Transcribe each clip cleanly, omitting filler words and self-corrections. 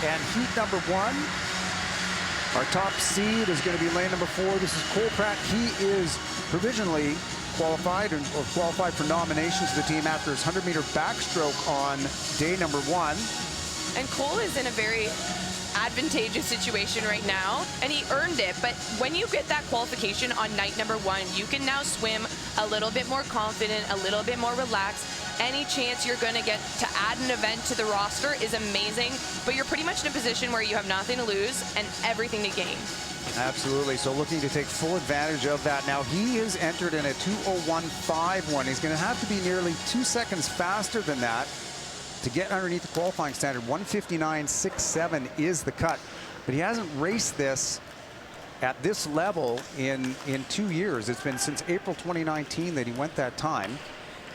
And heat number 1, our top seed is going to be lane number 4. This is Cole Pratt. He is provisionally qualified or qualified for nominations to the team after his 100-meter backstroke on day number 1. And Cole is in a very advantageous situation right now, and he earned it. But when you get that qualification on night number 1, you can now swim a little bit more confident, a little bit more relaxed. Any chance you're going to get to add an event to the roster is amazing, but you're pretty much in a position where you have nothing to lose and everything to gain. Absolutely. So looking to take full advantage of that. Now he is entered in a 2:01.51. He's going to have to be nearly 2 seconds faster than that to get underneath the qualifying standard. 1:59.67 is the cut, but he hasn't raced this at this level in 2 years. It's been since April 2019 that he went that time.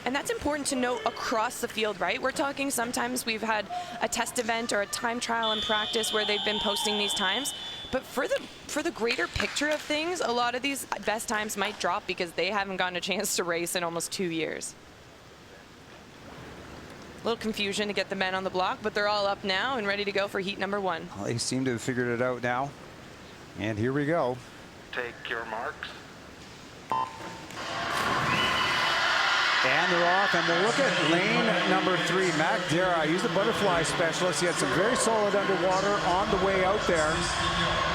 And that's important to note across the field, right? We're talking sometimes we've had a test event or a time trial in practice where they've been posting these times. But for the greater picture of things, a lot of these best times might drop because they haven't gotten a chance to race in almost 2 years. A little confusion to get the men on the block, but they're all up now and ready to go for heat number 1. Well, they seem to have figured it out now. And here we go. Take your marks. And they're off, and we'll look at lane number 3, Mac Dara. He's the butterfly specialist. He had some very solid underwater on the way out there.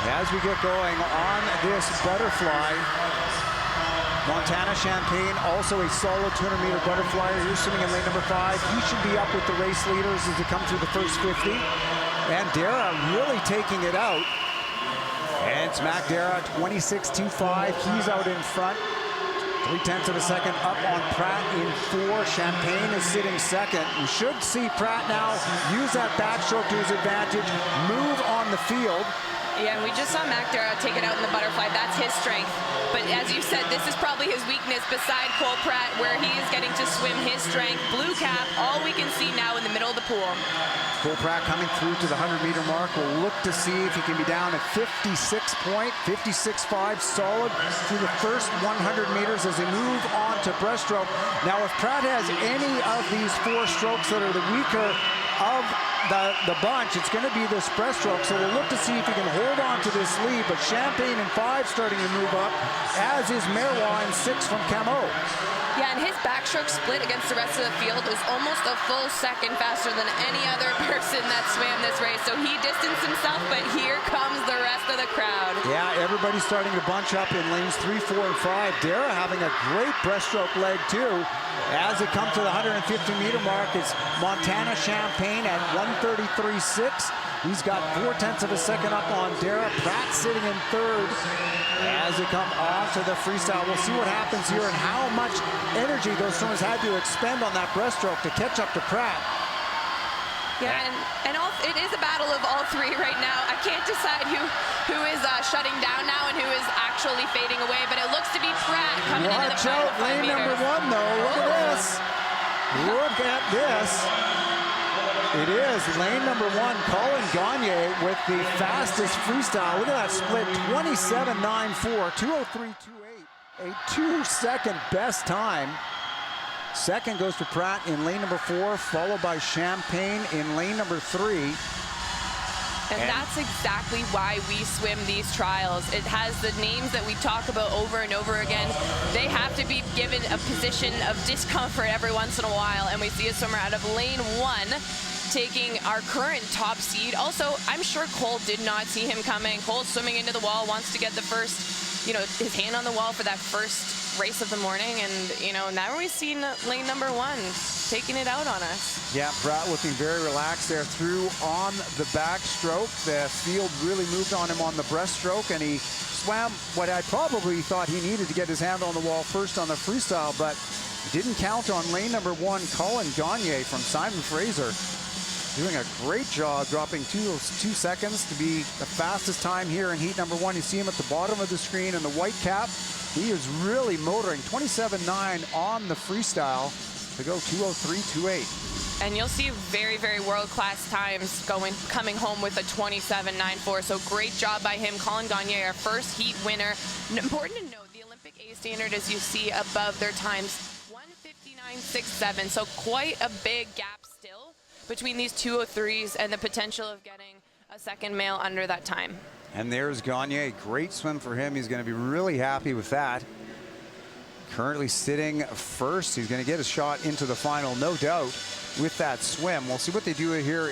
As we get going on this butterfly, Montana Champagne, also a solid 200-meter butterflyer. He's swimming in lane number 5. He should be up with the race leaders as they come through the first 50. And Dara really taking it out. And it's Mac Dara, 26.25. He's out in front. 0.3 of a second up on Pratt in 4. Champagne is sitting second. We should see Pratt now use that backstroke to his advantage, move on the field. Yeah, and we just saw Mac Dara take it out in the butterfly. That's his strength. But as you said, this is probably his weakness beside Cole Pratt, where he is getting to swim his strength. Blue cap, all we can see now in the middle of the pool. Cole Pratt coming through to the 100-meter mark. We'll look to see if he can be down at 56.5 solid through the first 100 meters as they move on to breaststroke. Now, if Pratt has any of these 4 strokes that are the weaker of the bunch, it's going to be this breaststroke. So we'll look to see if he can hold on to this lead. But Champagne in 5 starting to move up, as is Marois in 6 from Camo. Yeah, and his backstroke split against the rest of the field was almost a full second faster than any other person that swam this race. So he distanced himself, but here comes the rest of the crowd. Yeah, everybody's starting to bunch up in lanes 3, 4, and 5. Dara having a great breaststroke leg, too. As it comes to the 150-meter mark, it's Montana Champagne at 1:33.6. He's got 0.4 of a second up on Dara. Pratt sitting in 3rd. As they come off to the freestyle, we'll see what happens here and how much energy those swimmers had to expend on that breaststroke to catch up to Pratt. Yeah, and it is a battle of all 3 right now. I can't decide who is shutting down now and who is actually fading away, but it looks to be Pratt coming into the final 5 lane meters. number 1, though. Look at this. Look at this. It is lane number 1, Collyn Gagne with the fastest freestyle. Look at that split, 27.94, 2:03.28, a 2-second best time. Second goes to Pratt in lane number 4, followed by Champagne in lane number 3. And that's exactly why we swim these trials. It has the names that we talk about over and over again. They have to be given a position of discomfort every once in a while, and we see a swimmer out of lane 1 taking our current top seed. Also, I'm sure Cole did not see him coming. Cole's swimming into the wall, wants to get the first, his hand on the wall for that first race of the morning. And, now we've seen lane number 1 taking it out on us. Yeah, Pratt looking very relaxed there through on the backstroke. The field really moved on him on the breaststroke, and he swam what I probably thought he needed to get his hand on the wall first on the freestyle, but didn't count on lane number 1, Collyn Gagne from Simon Fraser. Doing a great job, dropping 2 seconds to be the fastest time here in heat number 1. You see him at the bottom of the screen in the white cap. He is really motoring, 27.9 on the freestyle to go 2:03.28. And you'll see very, very world-class times coming home with a 27.94. So great job by him. Collyn Gagne, our first heat winner. Important to note, the Olympic A standard, as you see above their times, 1:59.67. So quite a big gap still between these 2:03s and the potential of getting a second male under that time. And there's Gagne. Great swim for him. He's going to be really happy with that. Currently sitting first. He's going to get a shot into the final, no doubt, with that swim. We'll see what they do here